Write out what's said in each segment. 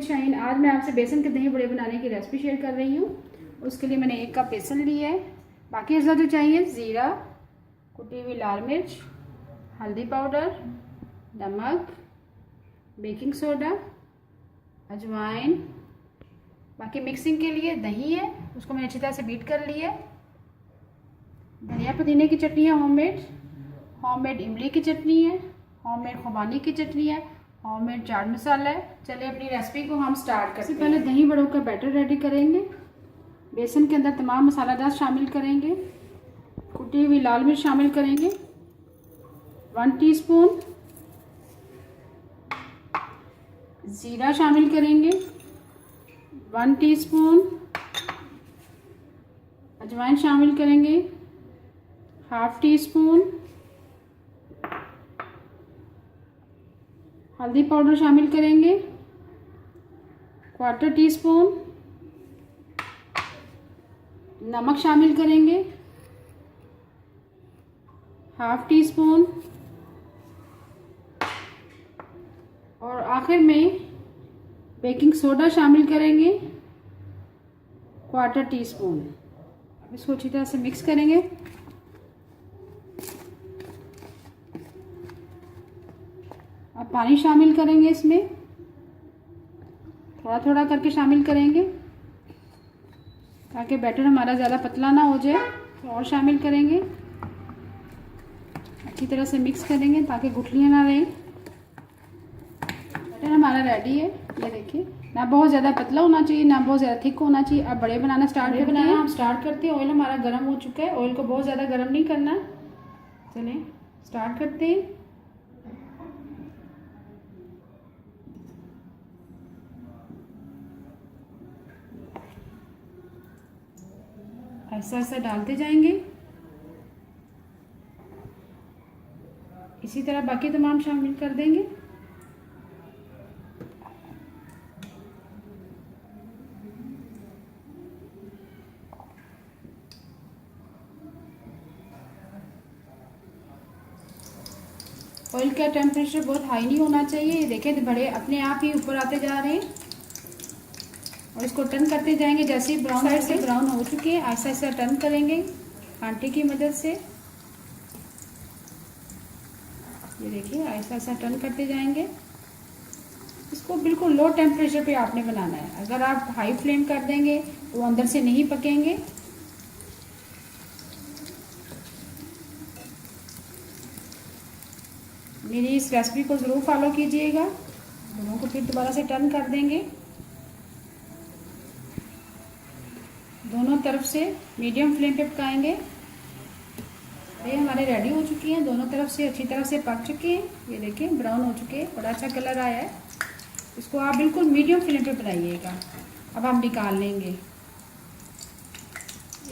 शाहीन। आज मैं आपसे बेसन के दही बड़े बनाने की रेसिपी शेयर कर रही हूँ। उसके लिए मैंने 1 कप बेसन लिया है। बाकी अज्जा जो चाहिए ज़ीरा, कुटी हुई लाल मिर्च, हल्दी पाउडर, नमक, बेकिंग सोडा, अजवाइन। बाकी मिक्सिंग के लिए दही है, उसको मैंने अच्छी तरह से बीट कर लिया है। धनिया पुदीने की चटनी है होममेड इमली की चटनी है, होममेड खुबानी की चटनी है, होममेड चाट मसाला है। चलिए अपनी रेसिपी को हम स्टार्ट करते हैं। पहले दही बड़ों का बैटर रेडी करेंगे। बेसन के अंदर तमाम मसालादार शामिल करेंगे। कुटी हुई लाल मिर्च शामिल करेंगे, 1 टीस्पून ज़ीरा शामिल करेंगे, 1 टीस्पून अजवाइन शामिल करेंगे, ½ टीस्पून हल्दी पाउडर शामिल करेंगे, 1/4 टीस्पून नमक शामिल करेंगे, ½ टीस्पून और आखिर में बेकिंग सोडा शामिल करेंगे, 1/4 टीस्पून। अब इसको अच्छी तरह से मिक्स करेंगे। अब पानी शामिल करेंगे, इसमें थोड़ा थोड़ा करके शामिल करेंगे ताकि बैटर हमारा ज़्यादा पतला ना हो जाए। तो और शामिल करेंगे, अच्छी तरह से मिक्स करेंगे ताकि गुठलियाँ ना रहें। बैटर हमारा रेडी है, ये देखिए। ना बहुत ज़्यादा पतला होना चाहिए, ना बहुत ज़्यादा थिक होना चाहिए। अब बड़े बनाना स्टार्ट करते हैं। ऑयल हमारा गर्म हो चुका है। ऑयल को बहुत ज़्यादा गर्म नहीं करना। चलें स्टार्ट करते हैं। ऐसा ऐसा डालते जाएंगे। इसी तरह बाकी तमाम शामिल कर देंगे। ऑयल का टेम्परेचर बहुत हाई नहीं होना चाहिए। ये देखें बड़े अपने आप ही ऊपर आते जा रहे हैं और इसको टर्न करते जाएंगे। जैसे ही ब्राउन साइड से ब्राउन हो चुके हैं, ऐसा ऐसा टर्न करेंगे कांटे की मदद से। ये देखिए ऐसा ऐसा टर्न करते जाएंगे। इसको बिल्कुल लो टेम्परेचर पे आपने बनाना है। अगर आप हाई फ्लेम कर देंगे तो अंदर से नहीं पकेंगे। मेरी इस रेसिपी को ज़रूर फॉलो कीजिएगा। दोनों को फिर दोबारा से टर्न कर देंगे। दोनों तरफ से मीडियम फ्लेम पे पकाएंगे। ये हमारे रेडी हो चुकी हैं, दोनों तरफ से अच्छी तरह से पक चुके हैं। ये देखें ब्राउन हो चुके हैं, बड़ा अच्छा कलर आया है। इसको आप बिल्कुल मीडियम फ्लेम पे बनाइएगा। अब हम निकाल लेंगे,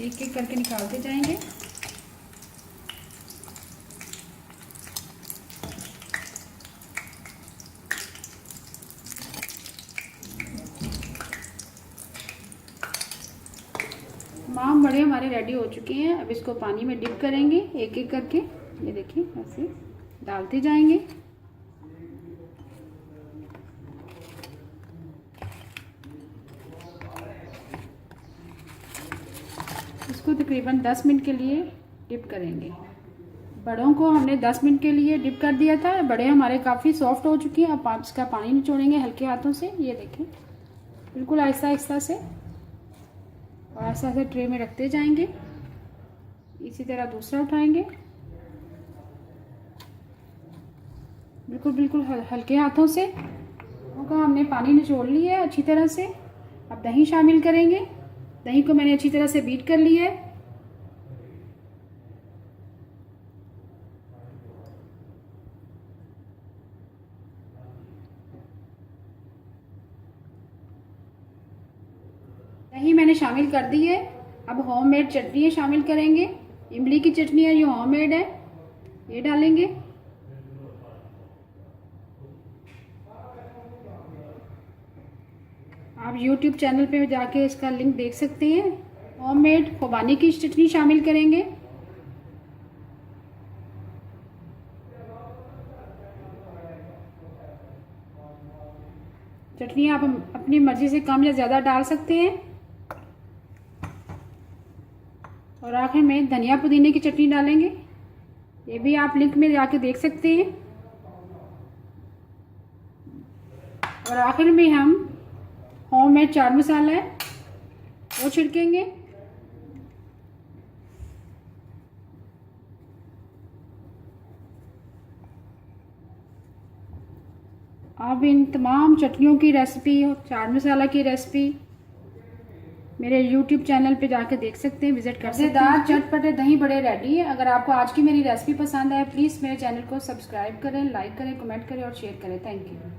एक एक करके निकालते जाएंगे। तमाम बड़े हमारे रेडी हो चुके हैं। अब इसको पानी में डिप करेंगे एक एक करके। ये देखिए ऐसे डालते जाएंगे। इसको तकरीबन 10 मिनट के लिए डिप करेंगे। बड़ों को हमने 10 मिनट के लिए डिप कर दिया था। बड़े हमारे काफ़ी सॉफ्ट हो चुके हैं। अब इसका पानी निचोड़ेंगे हल्के हाथों से। ये देखें बिल्कुल आहिस्ता आहिस्ता से और ऐसा ऐसे ट्रे में रखते जाएंगे। इसी तरह दूसरा उठाएंगे, बिल्कुल बिल्कुल हल्के हाथों से। उनका हमने पानी निचोड़ लिया है अच्छी तरह से। अब दही शामिल करेंगे। दही को मैंने अच्छी तरह से बीट कर लिया है। दही मैंने शामिल कर दी है। अब होममेड चटनी शामिल करेंगे। इमली की चटनी है, ये होममेड है, ये डालेंगे। आप YouTube चैनल पे जाके इसका लिंक देख सकते हैं। होममेड खुबानी की चटनी शामिल करेंगे। चटनी आप अपनी मर्जी से कम या ज़्यादा डाल सकते हैं। और आखिर में धनिया पुदीने की चटनी डालेंगे, ये भी आप लिंक में जाके देख सकते हैं। और आखिर में हम होममेड चाट मसाला है वो छिड़केंगे। आप इन तमाम चटनियों की रेसिपी, चाट मसाला की रेसिपी मेरे YouTube चैनल पे जाकर देख सकते हैं, विजिट कर सकते हैं। मज़ेदार चटपटे दही बड़े रेडी है। अगर आपको आज की मेरी रेसिपी पसंद आए प्लीज़ मेरे चैनल को सब्सक्राइब करें, लाइक करें, कमेंट करें और शेयर करें। Thank you.